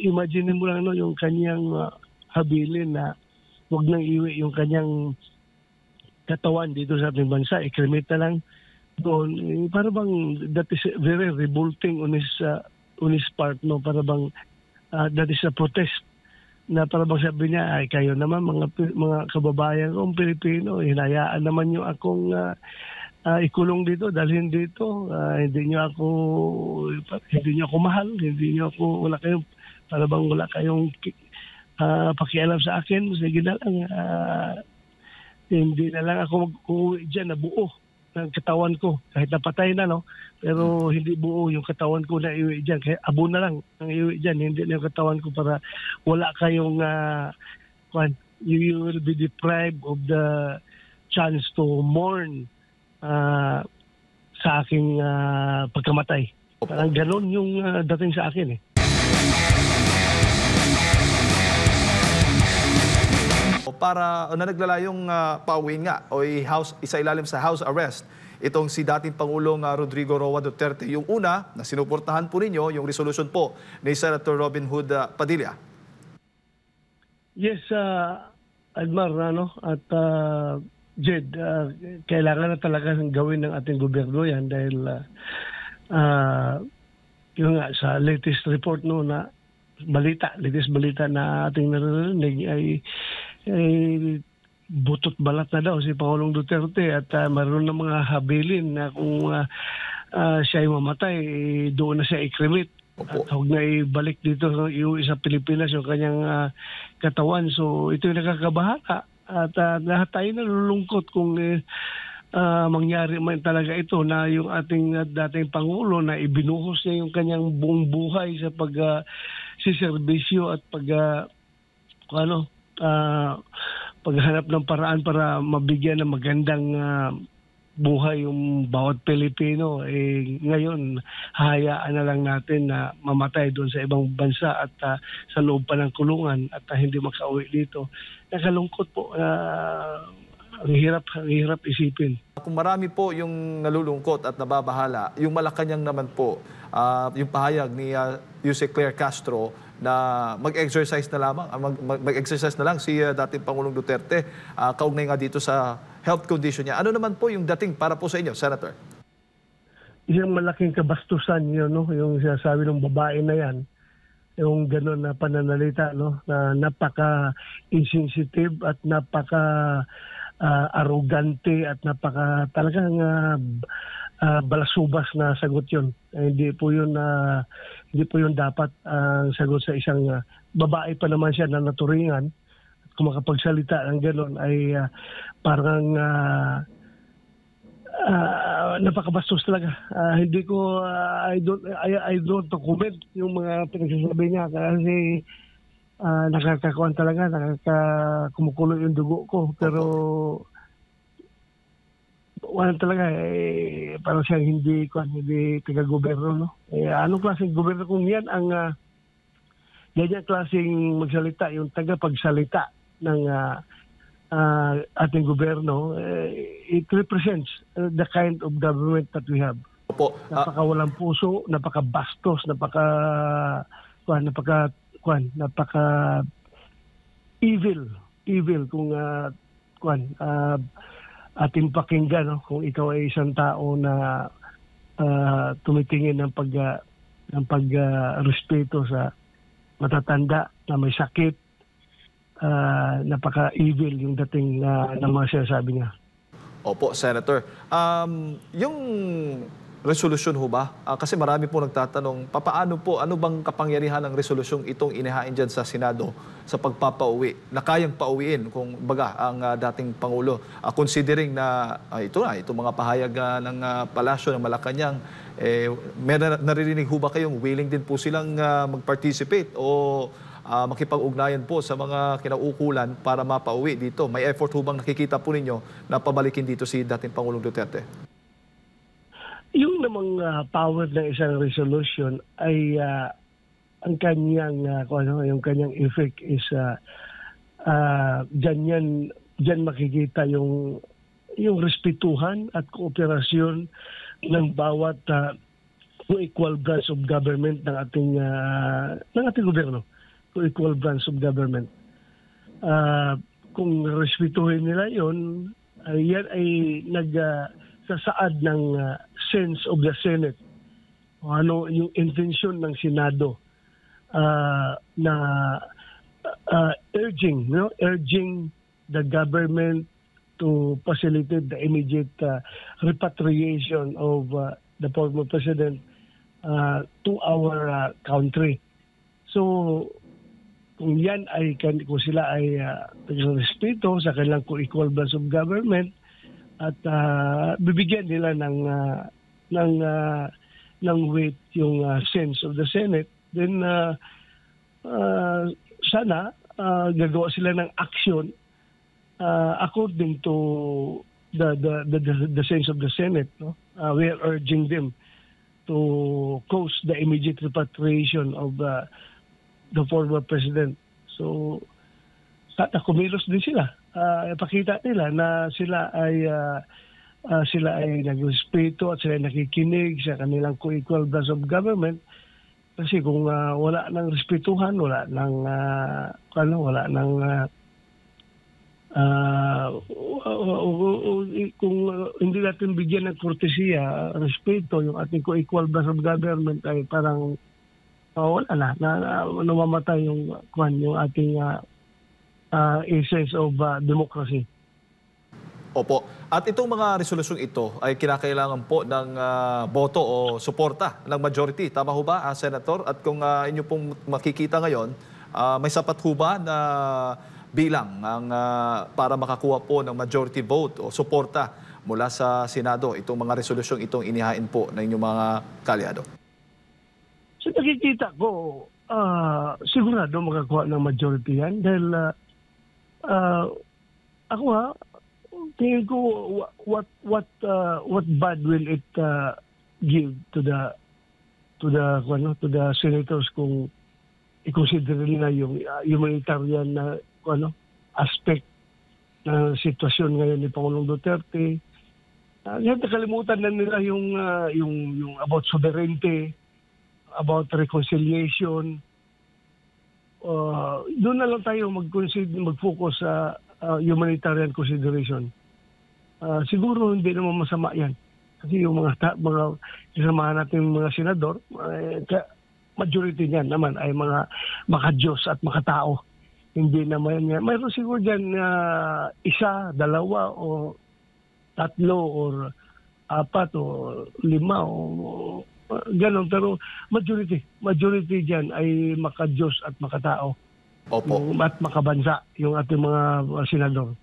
imagine mo lang yung kanyang habilin na huwag nang iwi yung kanyang katawan dito sa ating bansa. I-cremate na lang doon. Para bang that is very revolting on his part, no? Para bang that is a protest na para bang sabi niya, ay kayo naman mga kababayan kong Pilipino, hinayaan naman yung akong ikulong dito, dalhin dito, hindi niyo ako mahal, wala kayong pakialam sa akin, sige na lang, hindi na lang ako mag-uwi dyan na buo ng katawan ko, kahit napatay na, no? Pero hindi buo yung katawan ko na iwi dyan, kaya abo na lang ang iwi dyan, hindi na yung katawan ko para wala kayong you will be deprived of the chance to mourn sa aking pagkamatay. Parang ganon yung dating sa akin eh. Para na naglalayong pauwiin nga o isailalim sa house arrest itong si dating Pangulong Rodrigo Roa Duterte. Yung una na sinuportahan po ninyo, yung resolution po ni Senator Robin Hood Padilla. Yes, Admar, at Jed, kailangan na talaga gawin ng ating gobyerno yan dahil yung nga sa latest report na latest balita na ating narinig ay butot balat na daw si Pangulong Duterte at mayroon ng mga habilin na kung siya ay mamatay, doon na siya i-cremate. At huwag na ibalik dito sa Pilipinas yung kanyang katawan. So ito yung nakakabahala. At lahat tayo nalulungkot kung mangyari man talaga ito na yung ating dating Pangulo na ibinuhos niya yung kanyang buong buhay sa pagsiservisyo at paghanap ng paraan para mabigyan ng magandang buhay yung bawat Pilipino. Ngayon, hayaan na lang natin na mamatay doon sa ibang bansa at sa loob pa ng kulungan at hindi makauwi dito. Nakalungkot po. Ang hirap isipin. Kung marami po yung nalulungkot at nababahala, yung Malacanang naman po, yung pahayag ni Jose Claire Castro na mag-exercise na lamang, mag-exercise na lang si dating Pangulong Duterte, kaugnay nga dito sa health condition niya. Ano naman po yung dating para po sa inyo, Senator? Isang malaking kabastusan yun, no? Yung sinasabi ng babae na yan, yung gano'n na pananalita, no? Na napaka-insensitive at napaka-arrogante at talagang balasubas na sagot yun. Hindi po yun dapat ang sagot sa isang babae pa naman siya na naturingan. Kung makapagsalita ng gano'n ay parang napakabastos talaga. Hindi ko I don't comment yung mga pinagsasabi niya kasi nakakakuan talaga, kumukulo yung dugo ko. Pero wala talaga parang siyang hindi taga-gobyerno, no? Anong klaseng gobyerno kung yan ang ganyan klaseng magsalita, yung tagapagsalita ng ating gobyerno, it represents the kind of government that we have. Opo. Napakawalang puso, napakabastos, napaka-evil kung ating pakinggan, no? Kung ikaw ay isang tao na tumitingin ng pagrespeto sa matatanda na may sakit, napaka-evil yung dating na mga sinasabi niya. Opo, Senator. Yung resolusyon ho ba? Kasi marami po nagtatanong, papaano po, ano bang kapangyarihan ng resolusyong itong inihain dyan sa Senado sa pagpapauwi, na kayang pauwiin kung baga ang dating Pangulo, considering na itong mga pahayag ng Palasyo ng Malacanang, may naririnig ho ba kayong willing din po silang mag-participate o makipag-ugnayan po sa mga kinauukulan para mapauwi dito? May effort ho bang nakikita po ninyo na pabalikin dito si dating Pangulong Duterte? Yung namang power ng isang resolution ay ang kanyang yung kanyang effect is diyan makikita yung respetuhan at kooperasyon ng bawat equal branch of government ng ating gobyerno. co-equal branch of government. Kung respetuhin nila yon, yan ay nagsasaad ng sense of the Senate. Ano yung intention ng Senado na urging the government to facilitate the immediate repatriation of the former president to our country. So kung yan ay kung sila ay respeto sa kanilang co-equal branch of government at bibigyan nila ng weight yung sense of the Senate, then sana gagawa sila ng action according to the sense of the Senate. No? We are urging them to cause the immediate repatriation of the former president. So, sana kumilos din sila. Ipakita nila na sila ay nagrespeto at sila ay nakikinig sa kanilang co-equal branch of government. Kasi kung wala nang respetuhan, wala nang kung hindi natin bigyan ng kortesiya, respeto yung ating co-equal branch of government, ay parang wala na namamatay yung ating essence of democracy. Opo. At itong mga resolusyong ito ay kinakailangan po ng boto o suporta ng majority. Tama ho ba, Senator? At kung inyo pong makikita ngayon, may sapat ho ba na bilang para makakuha po ng majority vote o suporta mula sa Senado itong mga resolusyong itong inihain po ng inyong mga kalyado? So nakikita ko, sigurado makakuha ng majority yan dahil ako tingin ko what bad will it give to the senators kung i-consider nila yung humanitarian na aspect ng sitwasyon ngayon ni Pangulong Duterte. Nakalimutan na nila yung about sovereignty, about reconciliation. Doon na lang tayo mag-focus sa humanitarian consideration. Siguro hindi naman masama yan. Kasi yung mga kasamahan natin mga senador, majority niyan naman ay mga maka-Diyos at makatao. Hindi naman yan. Mayroon siguro dyan isa, dalawa o tatlo or apat o lima o ganon. Pero majority dyan ay maka-Diyos at makatao. Opo. At makabansa yung ating mga senador.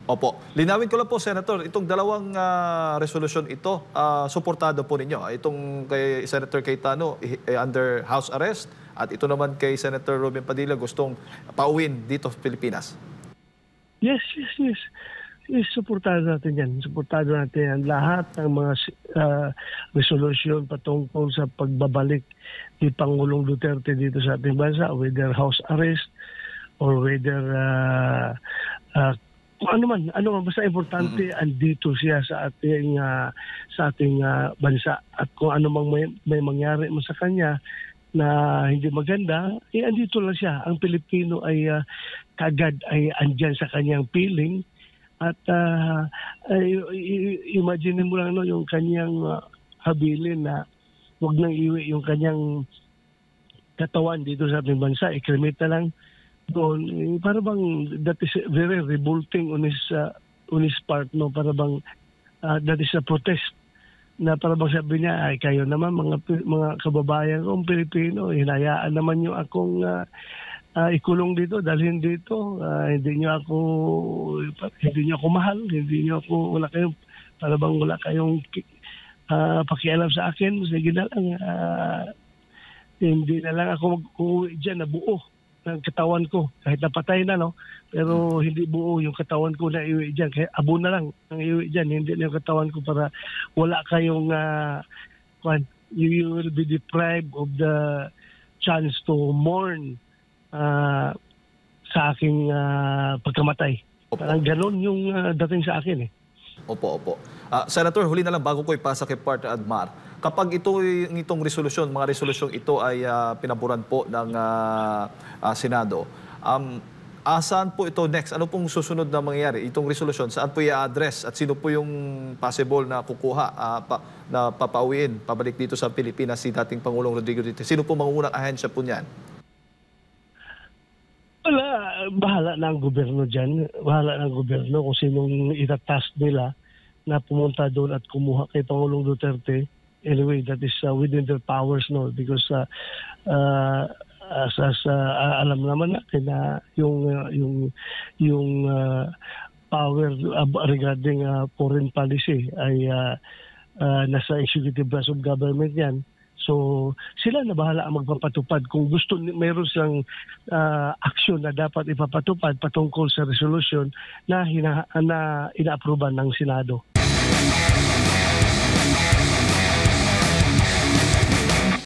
Opo. Linawin ko lang po, Senator, itong dalawang resolusyon ito, suportado po ninyo. Itong kay Senator Cayetano under house arrest at ito naman kay Senator Robin Padilla gustong pauwin dito sa Pilipinas. Yes. Suportado natin yan. Suportado natin yan. Lahat ng mga resolution patungkol sa pagbabalik ni Pangulong Duterte dito sa ating bansa, whether house arrest or whether ano man, basta importante andito siya sa ating bansa, at kung ano mang may mangyari mo sa kanya na hindi maganda, andito lang siya. Ang Pilipino ay kagad ay andyan sa kanyang piling at imagine mo lang yung kanyang habilin na huwag nang iwi yung kanyang katawan dito sa ating bansa, i-cremate na lang doon. Para bang that is very revolting on his part, no? Para bang that is a protest na para bang sabi niya, ay kayo naman mga kababayan kong Pilipino, hinayaan naman yung akong ikulong dito, dalhin dito, hindi niyo ako mahal, wala kayong pakialam sa akin. Sige na lang, hindi na lang ako mag-uwi dyan na buo ng katawan ko, kahit napatay na, no? Pero hindi buo yung katawan ko na iwi dyan. Kaya abo na lang ang iwi dyan. Hindi na yung katawan ko para wala kayong you will be deprived of the chance to mourn sa aking pagkamatay. Parang ganon yung dating sa akin eh. Opo, opo. Senator, huli na lang bago ko ipasa kay Partner Admar. Kapag itong resolusyon, mga resolusyong ito ay pinaboran po ng Senado, saan po ito next? Ano pong susunod na mangyayari? Itong resolusyon, saan po i-address? At sino po yung possible na kukuha, na papauwiin, pabalik dito sa Pilipinas si dating Pangulong Rodrigo Duterte? Sino po mangungunang ahensya po niyan? Wala, bahala na ang gobyerno dyan. Bahala na ang gobyerno kung sinong itatask nila na pumunta doon at kumuha kay Pangulong Duterte. Anyway, that is within their powers, no? Because alam naman natin na yung power regarding foreign policy ay nasa executive branch of government yan. So sila na bahala ang magpapatupad kung gusto mayroon silang aksyon na dapat ipapatupad patungkol sa resolution na ina-approvean ng Senado.